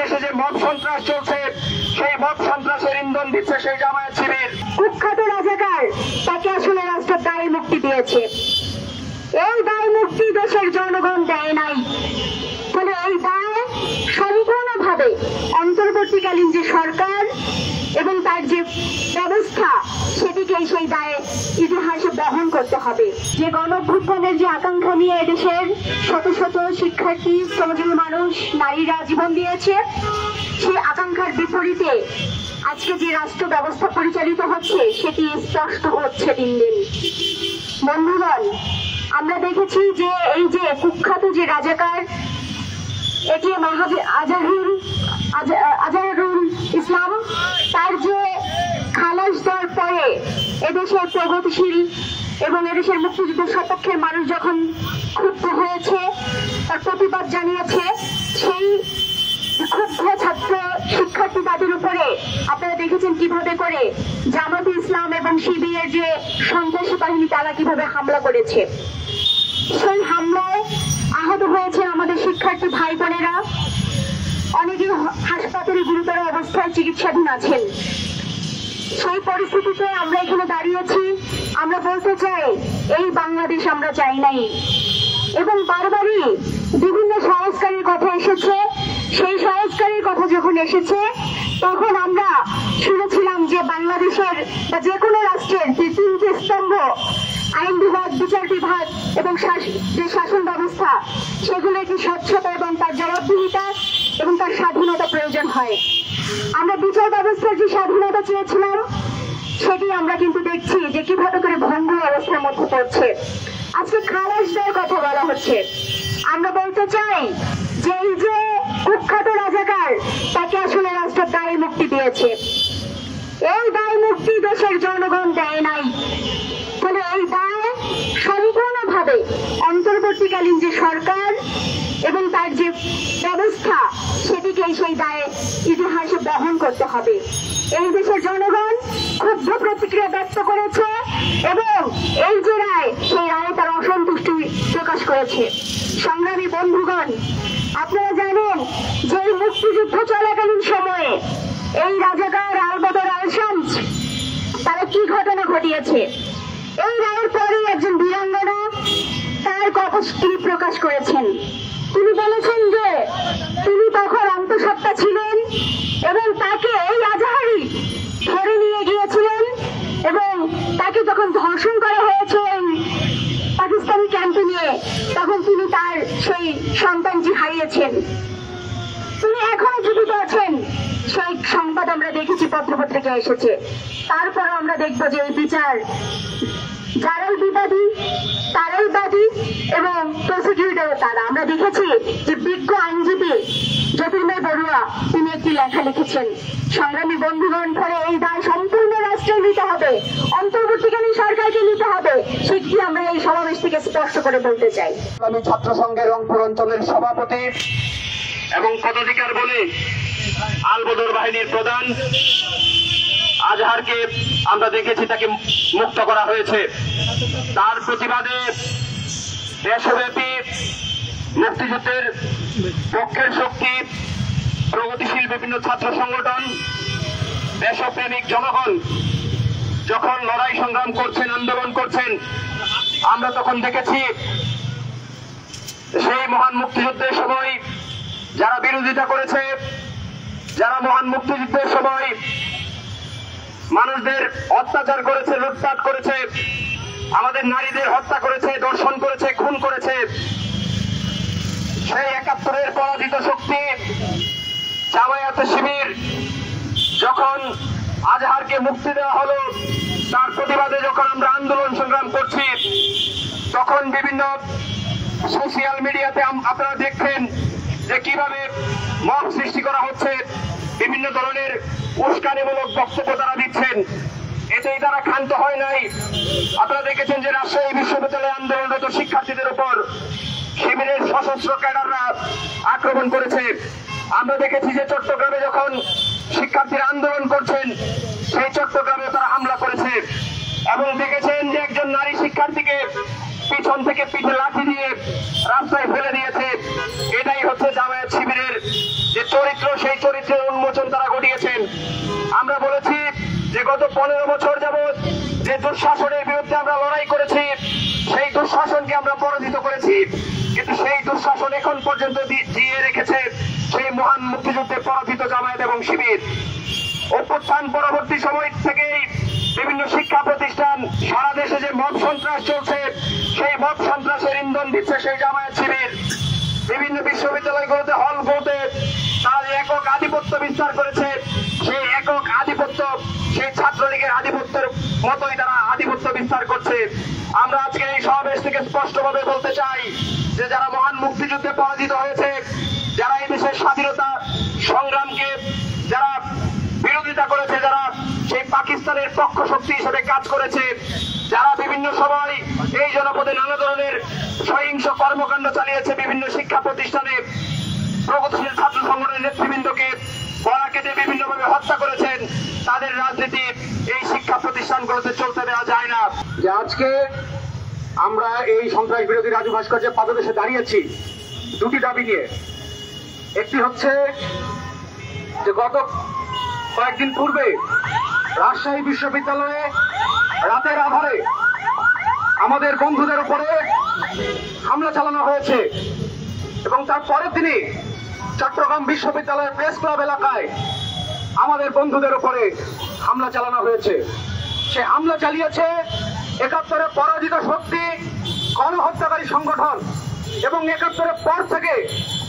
দেশে যে মব সন্ত্রাস চলছে, সেই মব সন্ত্রাসের ইন্ধন দিচ্ছে সেই জামায়াত শিবির। কুখ্যাত রাজাকার তাকে আসলে রাষ্ট্র দায় মুক্তি দিয়েছে। এই দায় মুক্তি দেশের জনগণ দেয় নাই, ফলে এই দায় সম্পূর্ণভাবে অন্তর্বর্তীকালীন যে সরকার এবং তার যে ব্যবস্থা সেটিকে সেই দায়ে ইতিহাসে বহন করতে হবে। যে গণঅভ্যুত্থানের যে আকাঙ্ক্ষা নিয়ে এদেশের শত শত শিক্ষার্থী, শ্রমজীবী মানুষ, নারীরা জীবন দিয়েছে, সেই আকাঙ্ক্ষার বিপরীতে আজকে যে রাষ্ট্র ব্যবস্থা পরিচালিত হচ্ছে সেটি স্পষ্ট হচ্ছে দিন দিন। বন্ধুগণ, আমরা দেখেছি যে এই যে কুখ্যাত যে রাজাকার এটিএম আজহারুল ইসলাম, তার যে খালাস দেওয়ার পরে এদেশের প্রগতিশীল এবং এদেশের মুক্তিযুদ্ধের সপক্ষের মানুষ যখন ক্ষুব্ধ হয়েছে, তার প্রতিবাদ জানিয়েছে, সেই ক্ষুব্ধ ছাত্র শিক্ষার্থী তাদের উপরে আপনারা দেখেছেন কিভাবে করে জামাতে ইসলাম এবং শিবিরের যে সন্ত্রাসী বাহিনী তারা কিভাবে হামলা করেছে। সেই হামলায় আহত হয়েছে আমাদের শিক্ষার্থী ভাই বোনেরা, অনেকে হাসপাতালে গুরুতর অবস্থায় চিকিৎসাধীন আছেন। সেই পরিস্থিতিতে আমরা এখানে দাঁড়িয়েছি, আমরা বলতে চাই এই বাংলাদেশ আমরা চাই নাই। এবং বারবারই বিভিন্ন সংস্কারের কথা এসেছে, সেই সংস্কারের কথা যখন এসেছে তখন আমরা শুনেছিলাম যে বাংলাদেশের বা যে কোনো রাষ্ট্রের যে তিনটি স্তম্ভ, আইন বিভাগ, বিচার বিভাগ এবং যে শাসন ব্যবস্থা, সেগুলো একটি স্বচ্ছতা এবং তার জবাবদিহিতা এবং তার স্বাধীনতা প্রয়োজন হয়। আমরা বিচার ব্যবস্থার যে স্বাধীনতা চেয়েছিলাম সেটি আমরা কিন্তু দেখছি যে কিভাবে করে ভঙ্গুর অবস্থার মধ্যে পড়ছে। আজকে খালাস দেওয়ার কথা বলা হচ্ছে। আমরা বলতে চাই যে এই যে কুখ্যাত রাজাকার তাকে আসলে রাষ্ট্র দায় মুক্তি দিয়েছে। এই দায় মুক্তি দেশের জনগণ দেয় নাই, ফলে এই দায় সম্পূর্ণভাবে অন্তর্বর্তীকালীন যে সরকার এবং তার যে ব্যবস্থা সেটিকে সেই দায়ে ইতিহাসে বহন করতে হবে। এই দেশের জনগণ ক্ষুব্ধ প্রতিক্রিয়া ব্যক্ত করেছে এবং এই যে রায়, সেই রায়ে তারা অসন্তুষ্টি প্রকাশ করেছে। সংগ্রামী বন্ধুগণ, আপনারা জানেন যে এই মুক্তিযুদ্ধ চলাকালীন সময়ে এই রাজাকার আলবদর আল-শামস তারা কি ঘটনা ঘটিয়েছে। এই রায়ের পরে একজন বীরাঙ্গনা তার কথা তিনি প্রকাশ করেছেন। তিনি বলেছেন যে তিনি তখন অন্তঃসত্ত্বা ছিলেন এবং তাকে এই আজহারি ধরে নিয়ে গিয়েছিলেন এবং তাকে যখন ধর্ষণ করা হয়েছে পাকিস্তানি ক্যাম্পে নিয়ে, তখন তিনি তার সেই সন্তানটি হারিয়েছেন। তিনি এখনো জীবিত আছেন, সেই সংবাদ আমরা দেখেছি, পত্রপত্রিকায় এসেছে। তারপরে আমরা দেখবো যে এই বিচার যারাই বিবাদী তারাই বাদী এবং প্রসিকিউটর তারা। আমরা দেখেছি যে বিজ্ঞ আইনজীবী জ্যোতির্ময় বড়ুয়া তিনি একটি লেখা লিখেছেন। সংগ্রামী বন্ধুগণ, ফলে এই দায় সম্পূর্ণ রাষ্ট্রে নিতে হবে, অন্তর্বর্তীকালীন সরকারকে নিতে হবে, সেটি আমরা এই সমাবেশ থেকে স্পষ্ট করে বলতে চাই। আমি ছাত্র সংঘের রংপুর অঞ্চলের সভাপতি এবং পদাধিকার বলে আলবদর বাহিনীর প্রধান আজহারকে আমরা দেখেছি তাকে মুক্ত করা হয়েছে। তার প্রতিবাদে দেশব্যাপী মুক্তিযুদ্ধের পক্ষের শক্তি, প্রগতিশীল বিভিন্ন ছাত্র সংগঠন, দেশপ্রেমিক জনগণ যখন লড়াই সংগ্রাম করছেন, আন্দোলন করছেন, আমরা তখন দেখেছি সেই মহান মুক্তিযুদ্ধের সময় যারা বিরোধিতা করেছে, যারা মহান মুক্তিযুদ্ধের সময় মানুষদের অত্যাচার করেছে, লুটপাট করেছে, আমাদের নারীদের হত্যা করেছে, ধর্ষণ করেছে, খুন করেছে, সেই ৭১-এর পরাজিত শক্তি জামায়াত শিবির যখন আজহারকে মুক্তি দেওয়া হলো, তার প্রতিবাদে যখন আমরা আন্দোলন সংগ্রাম করছি, তখন বিভিন্ন সোশ্যাল মিডিয়াতে আপনারা দেখছেন যে কিভাবে মব সৃষ্টি করা হচ্ছে, বিভিন্ন ধরনের উস্কানিমূলক বক্তব্য তারা দিচ্ছেন। এতেই তারা ক্ষান্ত হয় নাই। আপনারা দেখেছেন যে রাজশাহী বিশ্ববিদ্যালয়ে আন্দোলনরত শিক্ষার্থীদের উপর শিবিরের সশস্ত্র ক্যাডাররা আক্রমণ করেছে। আমরা দেখেছি যে চট্টগ্রামে যখন শিক্ষার্থীরা আন্দোলন করছেন, সেই চট্টগ্রামে তারা হামলা করেছে এবং দেখেছেন যে একজন নারী শিক্ষার্থীকে পিছন থেকে পিঠে লাঠি দিয়ে রাস্তায় ফেলে দিয়েছে। এটাই হচ্ছে জামায়াত শিবিরের যে চরিত্র, সেই চরিত্রের উন্মোচন তারা ঘটিয়েছেন। আমরা বলেছি যে গত 15 বছর যাবৎ যে দুঃশাসনের বিরুদ্ধে আমরা লড়াই করেছি, সেই দুঃশাসনকে আমরা পরাজিত করেছি, কিন্তু সেই দুঃশাসন এখন পর্যন্ত জিয়ে রেখেছে সেই মহান মুক্তিযুদ্ধে পরাজিত জামায়াত এবং শিবির। অভ্যুত্থান পরবর্তী সময় থেকেই বিভিন্ন শিক্ষা প্রতিষ্ঠান, সারা দেশে যে মব সন্ত্রাস চলছে, সেই মব সন্ত্রাসের ইন্ধন দিচ্ছে সেই জামায়াত শিবির। বিভিন্ন বিশ্ববিদ্যালয়গুলোতে, হলগুলোতে তারা যে একক আধিপত্য বিস্তার করেছে, সেই একক আধিপত্য সেই ছাত্রলীগের আধিপত্যের মতোই তারা আধিপত্য বিস্তার করছে। আমরা আজকে এই সমাবেশ থেকে স্পষ্টভাবে বলতে চাই যে যারা মহান মুক্তিযুদ্ধে পরাজিত হয়েছে, যারা এই দেশের স্বাধীনতা সংগ্রামকে যারা বিরোধিতা করেছে, যারা সেই পাকিস্তানের পক্ষ শক্তি হিসেবে কাজ করেছে, যারা বিভিন্ন সময় এই জনপদে নানা ধরনের সহিংস কর্মকাণ্ড চালিয়েছে, বিভিন্ন শিক্ষা প্রতিষ্ঠানে প্রগতিশীল ছাত্র সংগঠনের নেতৃবৃন্দকে গলা কেটে বিভিন্নভাবে হত্যা করেছেন, তাদের রাজনীতি এই শিক্ষা প্রতিষ্ঠানগুলোতে চলতে দেওয়া যায় না। যে আজকে আমরা এই সন্ত্রাস বিরোধী রাজু ভাস্কর্যের পাদদেশে দাঁড়িয়েছি দুটি দাবি নিয়ে। একটি হচ্ছে যে গত কয়েকদিন পূর্বে রাজশাহী বিশ্ববিদ্যালয়ে রাতের আধারে আমাদের বন্ধুদের উপরে হামলা চালানো হয়েছে এবং তার পরের দিনই চট্টগ্রাম বিশ্ববিদ্যালয়ের প্রেস ক্লাব এলাকায় আমাদের বন্ধুদের উপরে হামলা চালানো হয়েছে। সে হামলা চালিয়েছে 71-এ পরাজিত শক্তি গণহত্যাকারী সংগঠন এবং 71-এর পর থেকে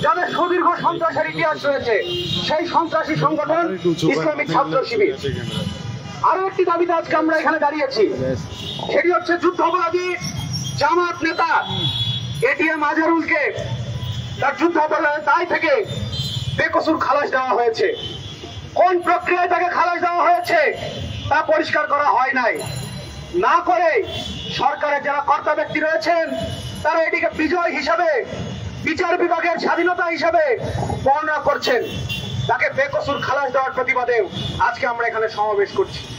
যাদের সুদীর্ঘ সন্ত্রাসের ইতিহাস রয়েছে সেই সন্ত্রাসী সংগঠন ইসলামিক ছাত্র শিবির। আরো একটি দাবিতে আজকে আমরা এখানে দাঁড়িয়েছি, সেটি হচ্ছে যুদ্ধাপরাধী জামাত নেতা এটিএম আজহারুলকে তার যুদ্ধাপরাধের দায় থেকে বেকসুর খালাস দেওয়া হয়েছে। কোন প্রক্রিয়ায় তাকে খালাস দেওয়া হয়েছে তা পরিষ্কার করা হয় নাই। না করে সরকারের যারা কর্তা ব্যক্তি রয়েছেন তারা এটিকে বিজয় হিসাবে, বিচার বিভাগের স্বাধীনতা হিসাবে বর্ণনা করছেন। তাকে বেকসুর খালাস দেওয়ার প্রতিবাদে আজকে আমরা এখানে সমাবেশ করছি।